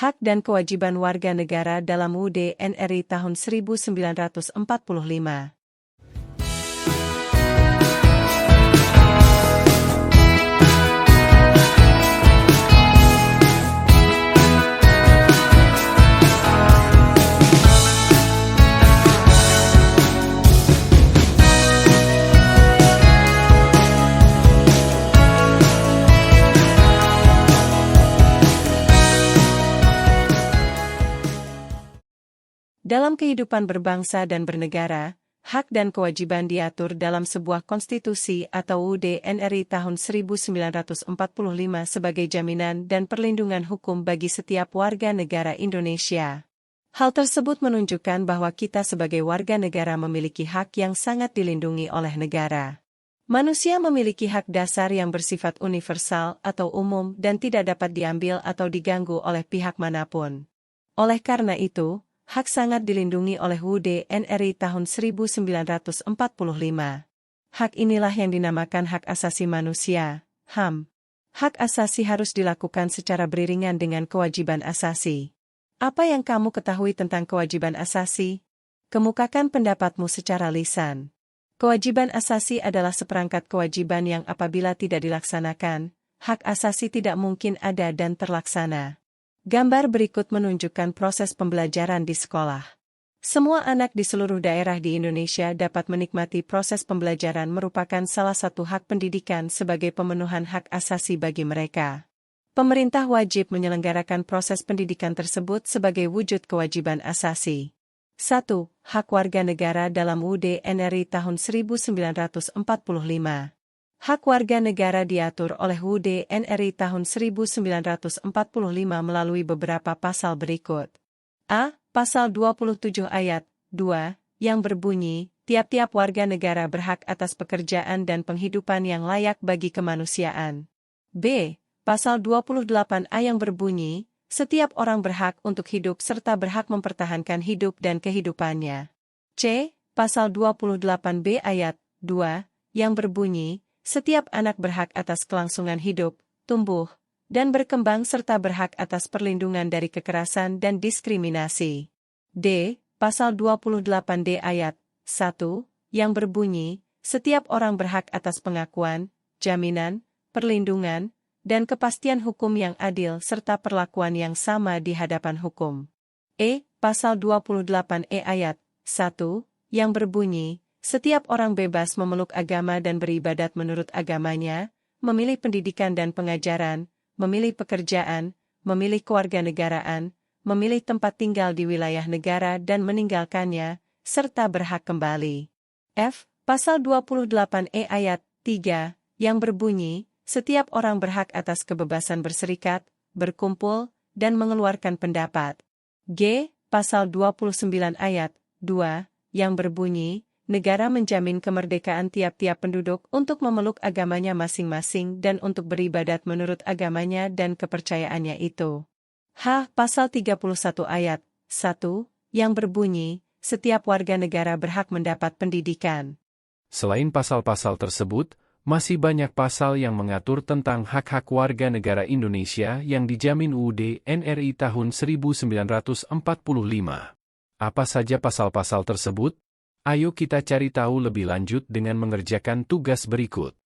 Hak dan kewajiban warga negara dalam UUD NRI tahun 1945. Dalam kehidupan berbangsa dan bernegara, hak dan kewajiban diatur dalam sebuah konstitusi atau UUD NRI tahun 1945 sebagai jaminan dan perlindungan hukum bagi setiap warga negara Indonesia. Hal tersebut menunjukkan bahwa kita sebagai warga negara memiliki hak yang sangat dilindungi oleh negara. Manusia memiliki hak dasar yang bersifat universal atau umum dan tidak dapat diambil atau diganggu oleh pihak manapun. Oleh karena itu, hak sangat dilindungi oleh UUD NRI tahun 1945. Hak inilah yang dinamakan hak asasi manusia, HAM. Hak asasi harus dilakukan secara beriringan dengan kewajiban asasi. Apa yang kamu ketahui tentang kewajiban asasi? Kemukakan pendapatmu secara lisan. Kewajiban asasi adalah seperangkat kewajiban yang apabila tidak dilaksanakan, hak asasi tidak mungkin ada dan terlaksana. Gambar berikut menunjukkan proses pembelajaran di sekolah. Semua anak di seluruh daerah di Indonesia dapat menikmati proses pembelajaran merupakan salah satu hak pendidikan sebagai pemenuhan hak asasi bagi mereka. Pemerintah wajib menyelenggarakan proses pendidikan tersebut sebagai wujud kewajiban asasi. 1. Hak warga negara dalam UUD NRI tahun 1945. Hak warga negara diatur oleh UUD NRI tahun 1945 melalui beberapa pasal berikut. A. Pasal 27 ayat 2, yang berbunyi, tiap-tiap warga negara berhak atas pekerjaan dan penghidupan yang layak bagi kemanusiaan. B. Pasal 28A yang berbunyi, setiap orang berhak untuk hidup serta berhak mempertahankan hidup dan kehidupannya. C. Pasal 28B ayat 2, yang berbunyi, setiap anak berhak atas kelangsungan hidup, tumbuh, dan berkembang serta berhak atas perlindungan dari kekerasan dan diskriminasi. D. Pasal 28D ayat 1, yang berbunyi, setiap orang berhak atas pengakuan, jaminan, perlindungan, dan kepastian hukum yang adil serta perlakuan yang sama di hadapan hukum. E. Pasal 28E ayat 1, yang berbunyi, setiap orang bebas memeluk agama dan beribadat menurut agamanya, memilih pendidikan dan pengajaran, memilih pekerjaan, memilih kewarganegaraan, memilih tempat tinggal di wilayah negara dan meninggalkannya, serta berhak kembali. F. Pasal 28E ayat 3, yang berbunyi, setiap orang berhak atas kebebasan berserikat, berkumpul, dan mengeluarkan pendapat. G. Pasal 29 ayat 2, yang berbunyi, negara menjamin kemerdekaan tiap-tiap penduduk untuk memeluk agamanya masing-masing dan untuk beribadat menurut agamanya dan kepercayaannya itu. H. Pasal 31 ayat 1, yang berbunyi, setiap warga negara berhak mendapat pendidikan. Selain pasal-pasal tersebut, masih banyak pasal yang mengatur tentang hak-hak warga negara Indonesia yang dijamin UUD NRI tahun 1945. Apa saja pasal-pasal tersebut? Ayo kita cari tahu lebih lanjut dengan mengerjakan tugas berikut.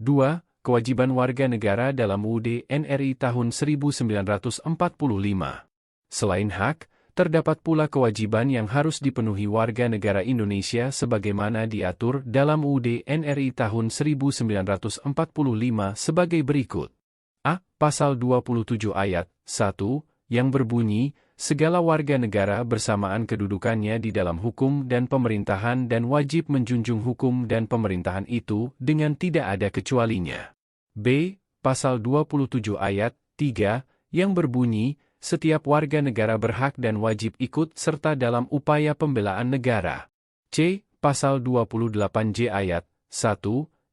Dua, kewajiban warga negara dalam UUD NRI tahun 1945. Selain hak, terdapat pula kewajiban yang harus dipenuhi warga negara Indonesia sebagaimana diatur dalam UUD NRI tahun 1945 sebagai berikut. A. Pasal 27 ayat 1, yang berbunyi, segala warga negara bersamaan kedudukannya di dalam hukum dan pemerintahan dan wajib menjunjung hukum dan pemerintahan itu dengan tidak ada kecualinya. B. Pasal 27 ayat 3, yang berbunyi, setiap warga negara berhak dan wajib ikut serta dalam upaya pembelaan negara. C. Pasal 28J ayat 1,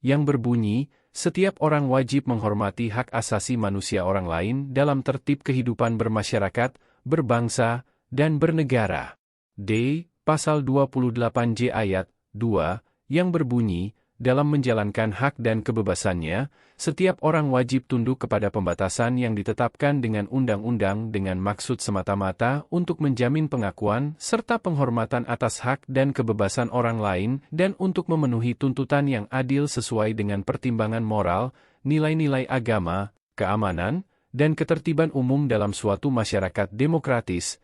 yang berbunyi, setiap orang wajib menghormati hak asasi manusia orang lain dalam tertib kehidupan bermasyarakat, berbangsa, dan bernegara. D. Pasal 28J ayat 2, yang berbunyi, dalam menjalankan hak dan kebebasannya, setiap orang wajib tunduk kepada pembatasan yang ditetapkan dengan undang-undang dengan maksud semata-mata untuk menjamin pengakuan serta penghormatan atas hak dan kebebasan orang lain dan untuk memenuhi tuntutan yang adil sesuai dengan pertimbangan moral, nilai-nilai agama, keamanan, dan ketertiban umum dalam suatu masyarakat demokratis.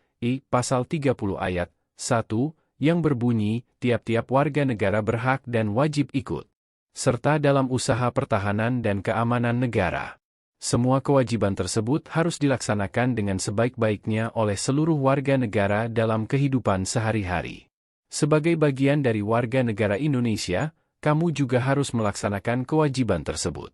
Pasal 30 ayat 1, yang berbunyi, tiap-tiap warga negara berhak dan wajib ikut serta dalam usaha pertahanan dan keamanan negara. Semua kewajiban tersebut harus dilaksanakan dengan sebaik-baiknya oleh seluruh warga negara dalam kehidupan sehari-hari. Sebagai bagian dari warga negara Indonesia, kamu juga harus melaksanakan kewajiban tersebut.